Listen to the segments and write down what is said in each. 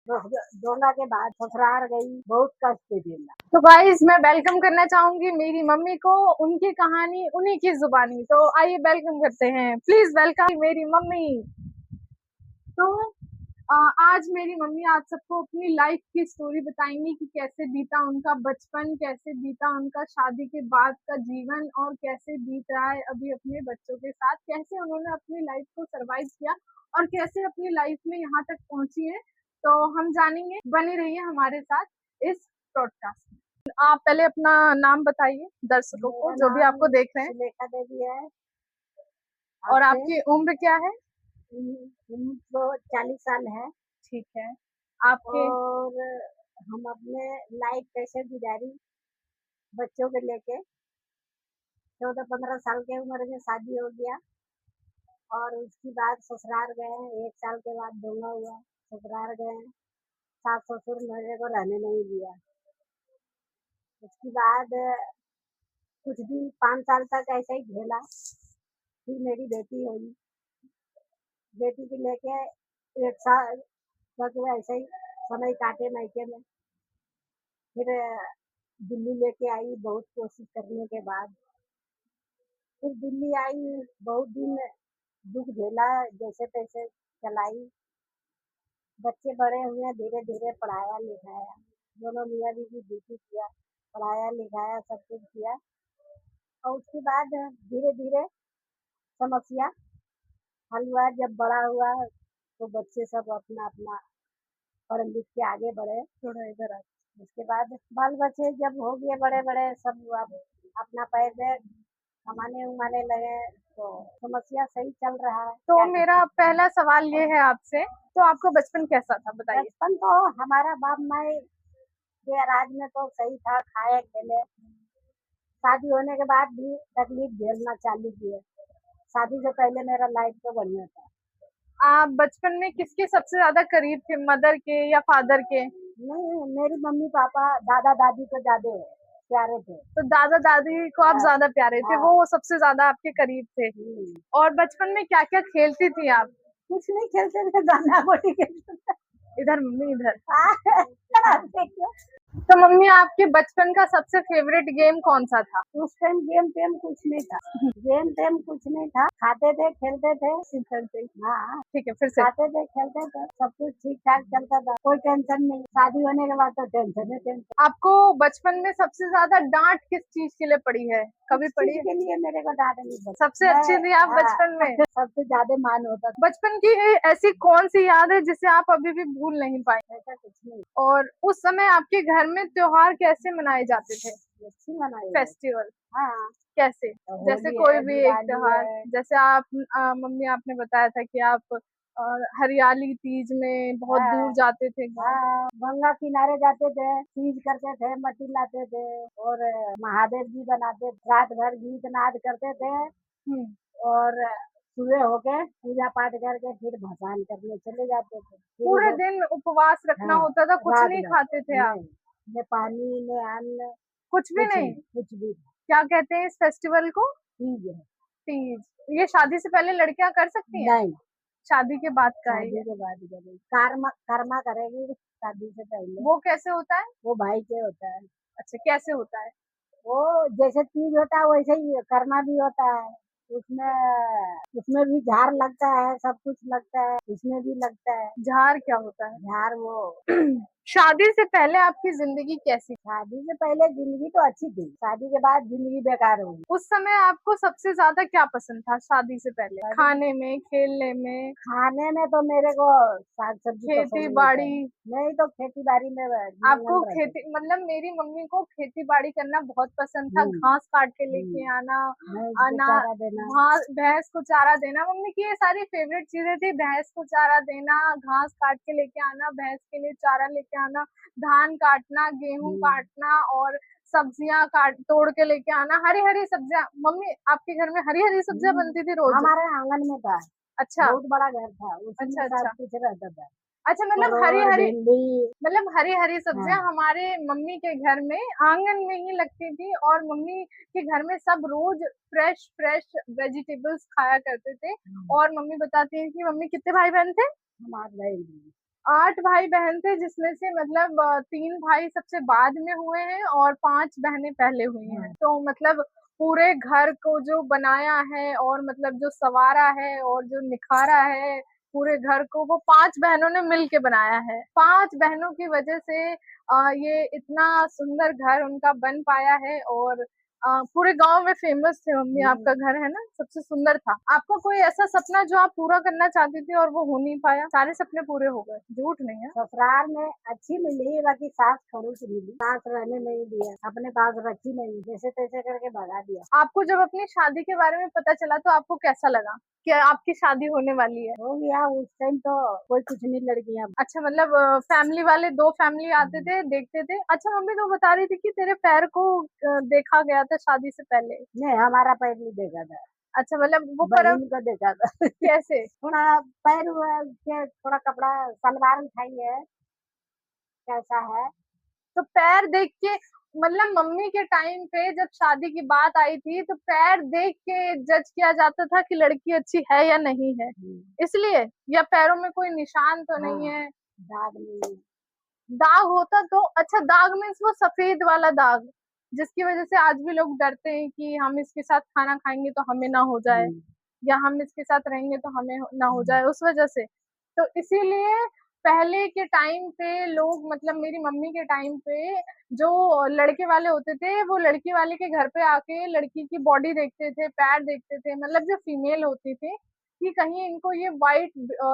डोंगा के बाद ससुराल गई, बहुत कष्ट झेला। तो गाइस मैं वेलकम करना चाहूंगी मेरी मम्मी को, उनकी कहानी उन्हीं की जुबानी। तो आइए वेलकम करते हैं, प्लीज वेलकम मेरी मम्मी। तो आज मेरी मम्मी आप सबको अपनी लाइफ की स्टोरी बताएंगी कि कैसे बीता उनका बचपन, कैसे बीता उनका शादी के बाद का जीवन और कैसे बीत रहा है अभी अपने बच्चों के साथ, कैसे उन्होंने अपनी लाइफ को सरवाइव किया और कैसे अपनी लाइफ में यहाँ तक पहुंची है। तो हम जानेंगे, बने रहिए हमारे साथ इस ब्रॉडकास्ट में। आप पहले अपना नाम बताइए दर्शकों को जो भी आपको देख रहे हैं। सुलेखा देवी है। और आपकी उम्र क्या है? तो 40 साल है। ठीक है। आपके और हम अपने लाइफ कैसे गुजारी बच्चों को लेके, 14-15 साल की उम्र में शादी हो गया और उसके बाद ससुराल गए। 1 साल के बाद डोंगा हुआ, ससुराल गए। सास ससुर मेरे को रहने नहीं दिया। उसके बाद कुछ दिन 5 साल तक ऐसे ही झेला। फिर मेरी बेटी हुई, बेटी को लेके 1 साल तक ऐसे ही समय काटे मायके में। फिर दिल्ली लेके आई, बहुत कोशिश करने के बाद फिर दिल्ली आई। बहुत दिन दुख झेला, जैसे तैसे चलाई। बच्चे बड़े हुए, धीरे धीरे पढ़ाया लिखाया, दोनों मियाँ बीवी ड्यूटी किया, पढ़ाया लिखाया, सब कुछ किया। और उसके बाद धीरे धीरे समस्या हल हुआ। जब बड़ा हुआ तो बच्चे सब अपना अपना पढ़ लिख के आगे बढ़े। थोड़ा इधर आ। उसके बाद बाल बच्चे जब हो गए बड़े बड़े, सब अब अपना पैर पे कमाने उमाने लगे, तो समस्या सही चल रहा है। तो मेरा पहला सवाल ये है आपसे, तो आपका बचपन कैसा था बताइए? बचपन तो हमारा बाप माई के राज में तो सही था, खाए खेले। शादी होने के बाद भी तकलीफ झेलना चालू किए। शादी से पहले मेरा लाइफ तो बढ़िया था। आप बचपन में किसके सबसे ज्यादा करीब थे, मदर के या फादर के? नहीं, मेरी मम्मी पापा दादा दादी को ज्यादा प्यारे थे। तो दादा दादी को आप ज्यादा प्यारे थे, वो सबसे ज्यादा आपके करीब थे। और बचपन में क्या क्या खेलती थी आप? कुछ नहीं खेलते थे, गाना गोटी खेलते थे। इधर मम्मी इधर। तो मम्मी आपके बचपन का सबसे फेवरेट गेम कौन सा था? उस टाइम गेम टेम कुछ नहीं था। गेम टेम कुछ नहीं था, खाते थे खेलते थे। हाँ ठीक है, फिर से। खाते थे खेलते थे, सब कुछ ठीक ठाक चलता था, कोई टेंशन नहीं। शादी होने के बाद तो टेंशन है टेंशन। आपको बचपन में सबसे ज्यादा डांट किस चीज के लिए पड़ी है, कभी पड़ी है? के लिए मेरे को डांट नहीं पड़ी। सबसे अच्छी थी आप बचपन में? सबसे ज्यादा मान होता था। बचपन की ऐसी कौन सी याद है जिसे आप अभी भी भूल नहीं पाए? ऐसा कुछ नहीं। और उस समय आपके घर में त्योहार कैसे मनाए जाते थे? अच्छी मनाई। फेस्टिवल हाँ, कैसे? जैसे कोई भी एक त्योहार, जैसे आप मम्मी आपने बताया था कि आप हरियाली तीज में बहुत दूर जाते थे। गंगा किनारे जाते थे, तीज करते थे, मट्टी लाते थे और महादेव जी बनाते, रात भर गीत नाद करते थे। और सुबह होके पूजा पाठ करके फिर भसान करने चले जाते थे। पूरे दिन उपवास रखना होता था, कुछ नहीं खाते थे आप? न पानी न अन्न, कुछ भी नहीं? कुछ भी। क्या कहते हैं इस फेस्टिवल को? तीज है। तीज। ये शादी से पहले लड़कियां कर सकती हैं? नहीं, शादी के बाद का है? शादी के बाद करेगी, कर्मा करेगी शादी से पहले। वो कैसे होता है? वो भाई के होता है। अच्छा, कैसे होता है? वो जैसे तीज होता है वैसे ही कर्मा भी होता है। उसमें भी झाड़ लगता है, सब कुछ लगता है, उसमें भी लगता है। झाड़ क्या होता है? झाड़ वो शादी से पहले आपकी जिंदगी कैसी? शादी से पहले जिंदगी तो अच्छी थी, शादी के बाद जिंदगी बेकार हो गई। उस समय आपको सबसे ज्यादा क्या पसंद था शादी से पहले? खाने में, खेलने में? खाने में तो मेरे को साग सब्जी, खेती बाड़ी? नहीं तो खेती बाड़ी में आपको खेती, मतलब मेरी मम्मी को खेती बाड़ी करना बहुत पसंद था। घास काट के लेके आना, भैंस को चारा देना, मम्मी की ये सारी फेवरेट चीजें थी। भैंस को चारा देना, घास काट के लेके आना, भैंस के लिए चारा लेके आना, धान काटना, गेहूं काटना और सब्जियां तोड़ के लेके आना। हरी हरी सब्जियां, मम्मी आपके घर में हरी हरी सब्जियां बनती थी रोज? हमारे आंगन में था। अच्छा, बहुत बड़ा घर था, उसमें सब कुछ रहता था। अच्छा, मतलब हरी हरी सब्जियां हमारे मम्मी के घर में आंगन में ही लगती थी और मम्मी के घर में सब रोज फ्रेश फ्रेश वेजिटेबल्स खाया करते थे। और मम्मी बताती हैं कि मम्मी कितने भाई बहन थे? हम 8 भाई। 8 भाई बहन थे, जिसमें से मतलब 3 भाई सबसे बाद में हुए हैं और 5 बहनें पहले हुई हैं। तो मतलब पूरे घर को जो बनाया है और मतलब जो संवारा है और जो निखारा है पूरे घर को, वो 5 बहनों ने मिल के बनाया है। 5 बहनों की वजह से ये इतना सुंदर घर उनका बन पाया है और पूरे गांव में फेमस थे। मम्मी, आपका घर है ना सबसे सुंदर था। आपका कोई ऐसा सपना जो आप पूरा करना चाहती थी और वो हो नहीं पाया? सारे सपने पूरे हो गए, झूठ नहीं है। ससुराल में अच्छी मिली, बाकी सास खड़ूस मिली, सास रहने नहीं दिया, अपने पास रखी नहीं, जैसे तैसे करके भगा दिया। आपको जब अपनी शादी के बारे में पता चला तो आपको कैसा लगा कि आपकी शादी होने वाली है? हो गया, उस टाइम तो कोई कुछ नहीं, लड़कियां। अच्छा, मतलब फैमिली वाले, 2 फैमिली आते थे, देखते थे। अच्छा मम्मी तो बता रही थी कि तेरे पैर को देखा गया था शादी से पहले। नहीं, हमारा पैर नहीं देखा था, अच्छा, मतलब वो परम बहन का देखा था। कैसे? थोड़ा पैर हुआ के, थोड़ा कपड़ा सलवार उठाई है, कैसा है। तो पैर देख के, मतलब मम्मी के टाइम पे जब शादी की बात आई थी तो पैर देख के जज किया जाता था कि लड़की अच्छी है या नहीं है, इसलिए? या पैरों में कोई निशान तो नहीं हाँ, है? दाग नहीं। दाग होता तो अच्छा, दाग मीन्स वो सफेद वाला दाग जिसकी वजह से आज भी लोग डरते हैं कि हम इसके साथ खाना खाएंगे तो हमें ना हो जाए, या हम इसके साथ रहेंगे तो हमें ना हो जाए, उस वजह से। तो इसीलिए पहले के टाइम पे लोग, मतलब मेरी मम्मी के टाइम पे जो लड़के वाले होते थे वो लड़की वाले के घर पे आके लड़की की बॉडी देखते थे, पैर देखते थे, मतलब जो फीमेल होती थी कि कहीं इनको ये व्हाइट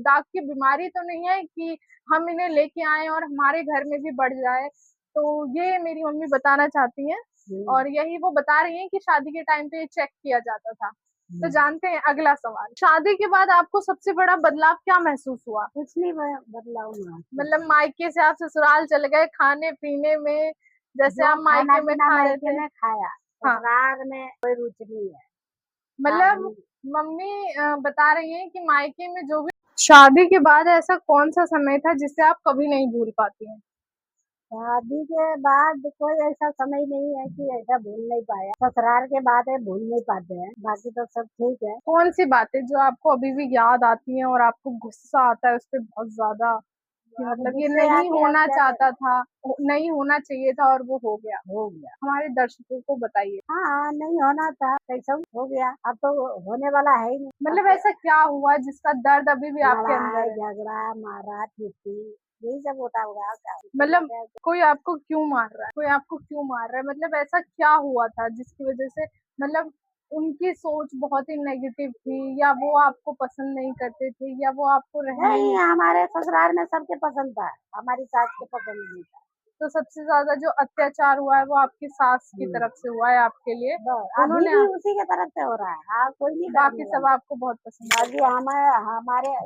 दाग की बीमारी तो नहीं है कि हम इन्हें लेके आए और हमारे घर में भी बढ़ जाए। तो ये मेरी मम्मी बताना चाहती हैं और यही वो बता रही हैं कि शादी के टाइम पे चेक किया जाता था। तो जानते हैं अगला सवाल, शादी के बाद आपको सबसे बड़ा बदलाव क्या महसूस हुआ? कुछ नहीं बदलाव हुआ। मतलब मायके से आप ससुराल चले गए, खाने पीने में जैसे जो आप खाना मायके में पीना खा रहे मायके थे। में खाया, हाँ, ससुराल में कोई रुचि नहीं है। मतलब शादी मम्मी बता रही हैं कि मायके में जो भी शादी के बाद ऐसा कौन सा समय था जिसे आप कभी नहीं भूल पाती हैं? शादी के बाद कोई ऐसा समय नहीं है कि ऐसा भूल नहीं पाया। ससुराल के बाद है, भूल नहीं पाते हैं, बाकी तो सब ठीक है। कौन सी बातें जो आपको अभी भी याद आती हैं और आपको गुस्सा आता है उस पे बहुत ज्यादा, कि अब मतलब ये गुस्से नहीं आके अब होना क्या चाहता करें, था, नहीं होना चाहिए था और वो हो गया? हो गया। हमारे दर्शकों को बताइए, हाँ, नहीं होना था, कैसा हो गया, अब तो होने वाला है ही नहीं। अब मतलब तो ऐसा क्या हुआ जिसका दर्द अभी भी आपके अंदर लड़ाई है? झगड़ा मारा पीटी यही सब होता होगा, क्या मतलब क्या। कोई आपको क्यों मार रहा है, कोई आपको क्यों मार रहा है, मतलब ऐसा क्या हुआ था जिसकी वजह से, मतलब उनकी सोच बहुत ही नेगेटिव थी, या वो आपको पसंद नहीं करते थे, या वो आपको रहने नहीं, नहीं। हमारे ससुराल में सबके पसंद था, हमारी सास के पसंद नहीं था। तो सबसे ज्यादा जो अत्याचार हुआ है वो आपकी सास की हम्म, तरफ से हुआ है आपके लिए, बस अभी उन्होंने। भी उसी के तरफ से हो रहा है। हाँ, कोई नहीं बाकी करने सब वाला। आपको बहुत पसंद बाकी करते हैं। हमारे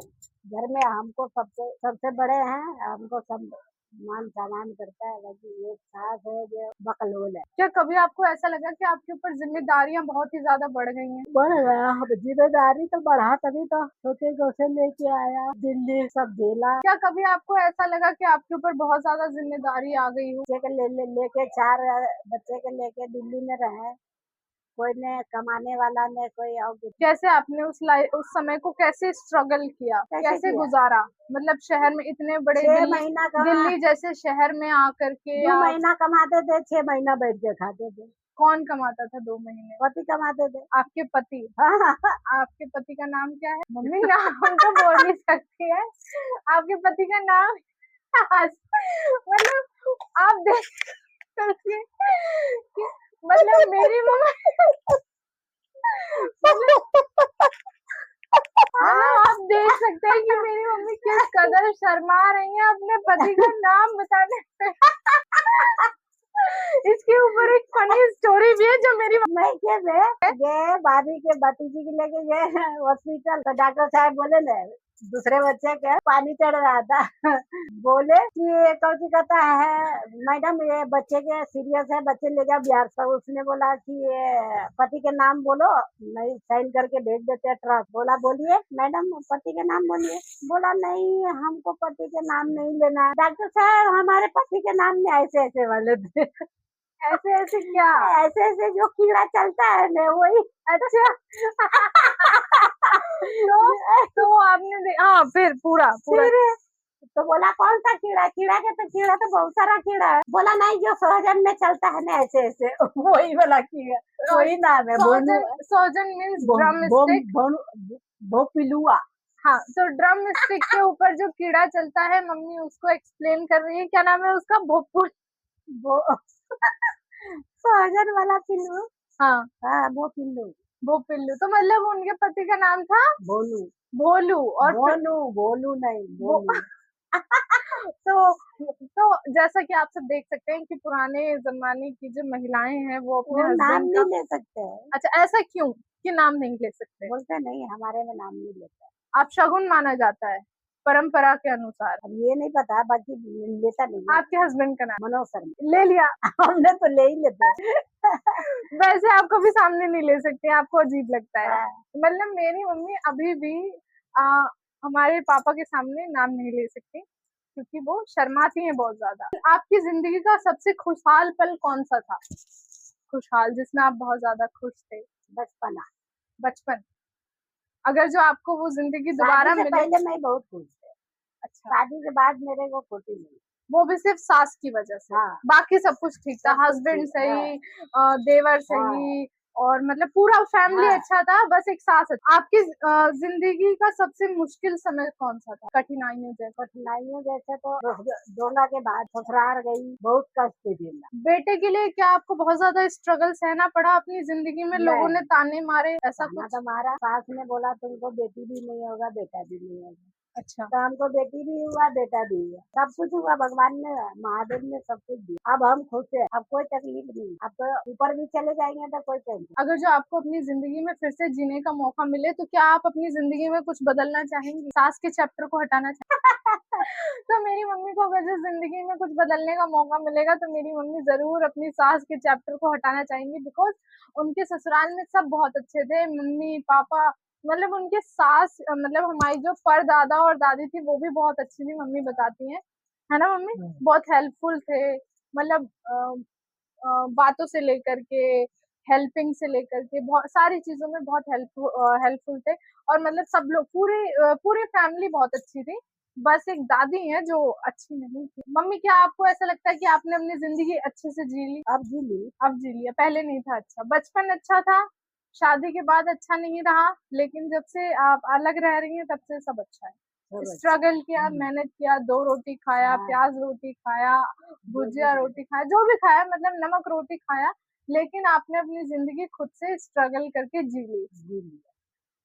घर में हमको सबसे सबसे बड़े हैं, हमको सब मान सम्मान करता है। बाकी एक सास है जो बकलोल है। क्या कभी आपको ऐसा लगा कि आपके ऊपर जिम्मेदारियां बहुत ही ज्यादा बढ़ गई हैं? बढ़ गया, अब जिम्मेदारी तो बढ़ा, तभी तो छोटे से लेके आया दिल्ली, सब झेला। क्या कभी आपको ऐसा लगा कि आपके ऊपर बहुत ज्यादा जिम्मेदारी आ गई हो? बच्चे के लेके 4 बच्चे के लेके दिल्ली में रहे, कोई ने कमाने वाला ने, कोई और कुछ। कैसे आपने उस समय को कैसे स्ट्रगल किया, कैसे कैसे किया, गुजारा? मतलब शहर में इतने बड़े 6 महीना कमा, दिल्ली जैसे शहर में आकर के 2 आप। महीना कमाते थे, 6 महीना बैठ के खाते थे। कौन कमाता था 2 महीने? पति कमाते थे। आपके पति? हाँ, आपके पति का नाम क्या है? मम्मी नाम तो बोल नहीं सकती है, आपके पति का नाम। मतलब आप देख सकते हैं कि मतलब मेरी मम्मी, मतलब आप देख सकते हैं कि मेरी मम्मी किस कदर शर्मा रही है अपने पति का नाम बताने पे। इसके ऊपर एक फनी स्टोरी भी है जो मेरी मैं के गए भाभी के भतीजी के लेके गए हॉस्पिटल, तो डॉक्टर साहब बोले ना, दूसरे बच्चे के पानी चढ़ रहा था। बोले कि कौन कहता है, मैडम ये बच्चे के सीरियस है, बच्चे ले जाओ बिहार से। उसने बोला कि ये पति के नाम बोलो, नहीं साइन करके भेज देते हैं ट्रस्ट। बोला बोलिए मैडम, पति के नाम बोलिए। बोला नहीं, हमको पति के नाम नहीं लेना है। डॉक्टर साहब, हमारे पति के नाम में ऐसे ऐसे वाले थे। ऐसे ऐसे क्या? ऐसे ऐसे जो कीड़ा चलता है ना, वही। अच्छा। तो आपने हाँ, फिर पूरा पूरा फिर तो बोला कौन सा कीड़ा, कीड़ा तो बहुत सारा कीड़ा है। बोला नहीं, जो सोहजन में चलता है ना ऐसे ऐसे वही वाला कीड़ा, वही नाम है बोनू। सोजन मीन्स ड्रम स्टिक, भोपिलुआ। हाँ, तो ड्रम स्टिक के ऊपर जो कीड़ा चलता है, मम्मी उसको एक्सप्लेन कर रही है, क्या नाम है उसका, भोपुल सोहजन वाला पिल्लू। हाँ हाँ, वो पिल्लू। तो मतलब उनके पति का नाम था भोलू। भोलू, और भोलू नहीं, भोलू। तो जैसा कि आप सब देख सकते हैं कि पुराने जमाने की जो महिलाएं हैं वो अपने नाम हस्बैंड नहीं का, ले सकते हैं। अच्छा ऐसा क्यों कि नाम नहीं ले सकते? बोलते नहीं, हमारे में नाम नहीं लेते। आप शगुन माना जाता है परंपरा के अनुसार। अब ये नहीं पता, बाकी लेता नहीं है। आपके हस्बैंड का नाम मनोज शर्मा। ले लिया हमने तो ले ही लेते हैं। वैसे आप कभी सामने नहीं ले सकते, आपको अजीब लगता है। हाँ। मतलब मेरी मम्मी अभी भी हमारे पापा के सामने नाम नहीं ले सकती क्योंकि वो शर्माती हैं बहुत ज्यादा। आपकी जिंदगी का सबसे खुशहाल पल कौन सा था? खुशहाल जिसमें आप बहुत ज्यादा खुश थे? बचपन। अगर जो आपको वो जिंदगी दोबारा शादी से मिले। पहले मैं बहुत खुश थी। अच्छा, शादी के बाद मेरे को खुशी नहीं। वो भी सिर्फ सास की वजह से। हाँ। बाकी सब कुछ ठीक था, सब कुछ हस्बैंड ठीक, सही, देवर सही, और मतलब पूरा फैमिली हाँ। अच्छा था, बस एक सास अच्छा। आपकी जिंदगी का सबसे मुश्किल समय कौन सा था? कठिनाइयों जैसे तो डोंगा के बाद ससुराल गई, बहुत कष्ट झेला। बेटे के लिए क्या आपको बहुत ज्यादा स्ट्रगल सहना पड़ा अपनी जिंदगी में? लोगों ने ताने मारे, ऐसा कुछ? तो हमारा सास ने बोला तुमको बेटी भी नहीं होगा, बेटा भी नहीं होगा। अच्छा, तो हमको बेटी भी हुआ, बेटा भी हुआ, सब कुछ हुआ, भगवान ने, महादेव ने सब कुछ दिया। अब हम खुश हैं, अब कोई तकलीफ नहीं। अब तो ऊपर भी चले जाएंगे तो कोई टेंशन। अगर जो आपको अपनी जिंदगी में फिर से जीने का मौका मिले तो क्या आप अपनी जिंदगी में कुछ बदलना चाहेंगी? सास के चैप्टर को हटाना चाहेंगी? तो मेरी मम्मी को अगर जो जिंदगी में कुछ बदलने का मौका मिलेगा तो मेरी मम्मी जरूर अपनी सास के चैप्टर को हटाना चाहेंगी, बिकॉज उनके ससुराल में सब बहुत अच्छे थे, मम्मी पापा, मतलब उनके सास, मतलब हमारी जो परदादा और दादी थी वो भी बहुत अच्छी थी, मम्मी बताती हैं, है ना मम्मी? बहुत हेल्पफुल थे, मतलब बातों से लेकर के, हेल्पिंग से लेकर के, बहुत सारी चीजों में बहुत हेल्पफुल थे। और मतलब सब लोग पूरी फैमिली बहुत अच्छी थी, बस एक दादी है जो अच्छी नहीं थी। मम्मी, क्या आपको ऐसा लगता है कि आपने अपनी जिंदगी अच्छे से जी ली? अब जी लिया, पहले नहीं था अच्छा? बचपन अच्छा था, शादी के बाद अच्छा नहीं रहा, लेकिन जब से आप अलग रह रही हैं तब से सब अच्छा है। स्ट्रगल किया, मेहनत किया, 2 रोटी खाया, प्याज रोटी खाया, भुजिया रोटी खाया, जो भी खाया, मतलब नमक रोटी खाया, लेकिन आपने अपनी जिंदगी खुद से स्ट्रगल करके जी ली।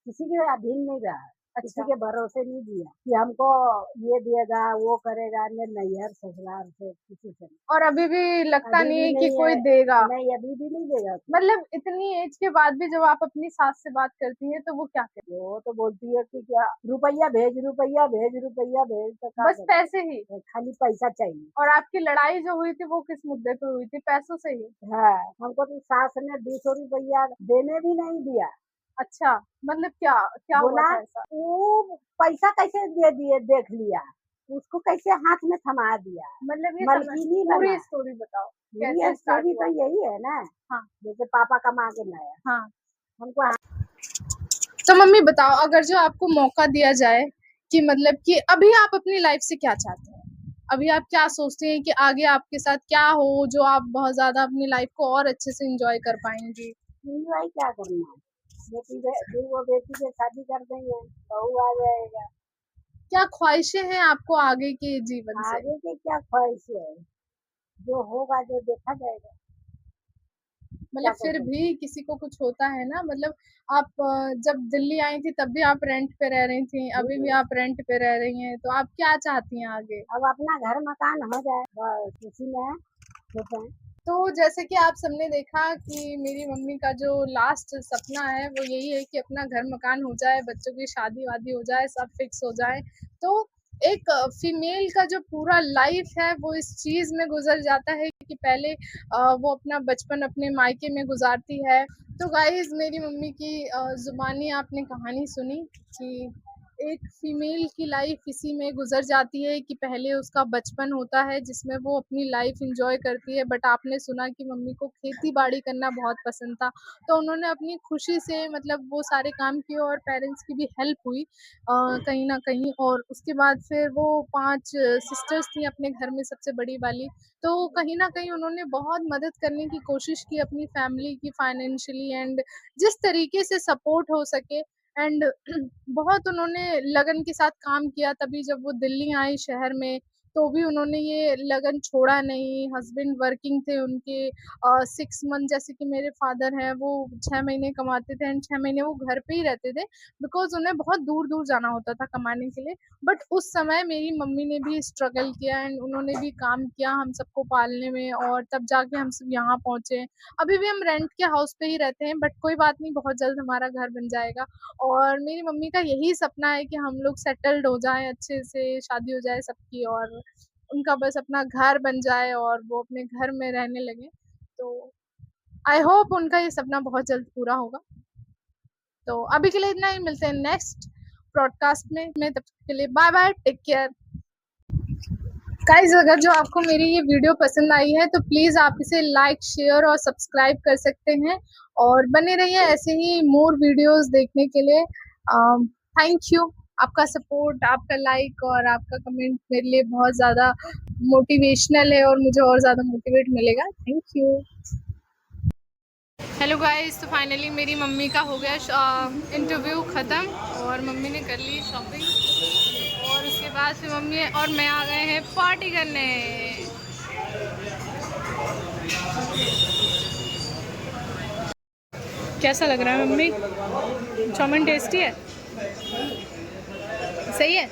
किसी के अधीन नहीं रहा, किसी अच्छा, के भरोसे नहीं दिया कि हमको ये देगा, वो करेगा, नैहर ससुराल से किसी से नहीं। और अभी भी लगता अभी नहीं भी है कि नहीं कोई है, देगा? नहीं अभी भी नहीं देगा। मतलब इतनी एज के बाद भी जब आप अपनी सास से बात करती हैं तो वो क्या कहती वो तो बोलती है कि क्या रुपया भेज, रुपया भेज, रुपया भेज, तो है? बस पैसे ही? खाली पैसा चाहिए। और आपकी लड़ाई जो हुई थी वो किस मुद्दे पे हुई थी? पैसों से ही? हाँ, हमको तो सास ने 200 रुपया देने भी नहीं दिया। अच्छा, मतलब क्या क्या हुआ बोला था ऐसा? वो पैसा कैसे दे दिए, देख लिया उसको कैसे हाथ में थमा दिया। मतलब ये मलकिनी पूरी स्टोरी बताओ, कैसे स्टार्ट स्टोरी हुआ? तो यही है ना। हाँ जैसे पापा कमा के लाया हाँ। हमको। तो मम्मी बताओ, अगर जो आपको मौका दिया जाए कि मतलब कि अभी आप अपनी लाइफ से क्या चाहते हैं? अभी आप क्या सोचते हैं कि आगे आपके साथ क्या हो जो आप बहुत ज्यादा अपनी लाइफ को और अच्छे से एंजॉय कर पाएंगी? एंजॉय क्या करना है, बेटी के शादी कर देंगे, बहू आ जाएगा। क्या ख्वाहिशें हैं आपको आगे के जीवन से? आगे के क्या ख्वाहिश है, जो होगा जो देखा जाएगा। मतलब फिर भी किसी को कुछ होता है ना, मतलब आप जब दिल्ली आई थी तब भी आप रेंट पे रह रही थी, अभी भी आप रेंट पे रह रही हैं, तो आप क्या चाहती हैं आगे? अब अपना घर मकान हो जाए, बस उसी में खुश हैं। तो जैसे कि आप सबने देखा कि मेरी मम्मी का जो लास्ट सपना है वो यही है कि अपना घर मकान हो जाए, बच्चों की शादी वादी हो जाए, सब फिक्स हो जाए। तो एक फीमेल का जो पूरा लाइफ है वो इस चीज में गुजर जाता है कि पहले वो अपना बचपन अपने मायके में गुजारती है। तो गाइज, मेरी मम्मी की जुबानी आपने कहानी सुनी कि एक फीमेल की लाइफ इसी में गुजर जाती है कि पहले उसका बचपन होता है जिसमें वो अपनी लाइफ एंजॉय करती है। बट आपने सुना कि मम्मी को खेती बाड़ी करना बहुत पसंद था, तो उन्होंने अपनी खुशी से मतलब वो सारे काम किए और पेरेंट्स की भी हेल्प हुई कहीं ना कहीं। और उसके बाद फिर वो 5 सिस्टर्स थी अपने घर में, सबसे बड़ी वाली। तो कहीं ना कहीं उन्होंने बहुत मदद करने की कोशिश की अपनी फैमिली की फाइनेंशियली, एंड जिस तरीके से सपोर्ट हो सके। एंड बहुत उन्होंने लगन के साथ काम किया। तभी जब वो दिल्ली आई शहर में, तो भी उन्होंने ये लगन छोड़ा नहीं। हस्बैंड वर्किंग थे उनके 6 मंथ, जैसे कि मेरे फादर हैं वो 6 महीने कमाते थे एंड 6 महीने वो घर पे ही रहते थे, बिकॉज़ उन्हें बहुत दूर-दूर जाना होता था कमाने के लिए। बट उस समय मेरी मम्मी ने भी स्ट्रगल किया एंड उन्होंने भी काम किया हम सबको पालने में, और तब जाके हम सब यहाँ पहुँचे। अभी भी हम रेंट के हाउस पे ही रहते हैं, बट कोई बात नहीं, बहुत जल्द हमारा घर बन जाएगा। और मेरी मम्मी का यही सपना है कि हम लोग सेटल्ड हो जाएँ, अच्छे से शादी हो जाए सबकी, और उनका बस अपना घर बन जाए और वो अपने घर में रहने लगें। तो आई होप उनका ये सपना बहुत जल्द पूरा होगा। तो अभी के लिए इतना ही, मिलते हैं नेक्स्ट ब्रॉडकास्ट में तब तक के लिए bye bye, take care. Guys, अगर जो आपको मेरी ये वीडियो पसंद आई है तो प्लीज़ आप इसे लाइक, शेयर और सब्सक्राइब कर सकते हैं, और बने रहिए ऐसे ही मोर वीडियोस देखने के लिए। Thank you. आपका सपोर्ट, आपका लाइक और आपका कमेंट मेरे लिए बहुत ज़्यादा मोटिवेशनल है और मुझे और ज़्यादा मोटिवेट मिलेगा। Thank you. हेलो गाइस, तो फाइनली मेरी मम्मी का हो गया इंटरव्यू ख़त्म और मम्मी ने कर ली शॉपिंग, और उसके बाद फिर मम्मी और मैं आ गए हैं पार्टी करने। कैसा लग रहा है मम्मी? चाउमीन टेस्टी है? सही है?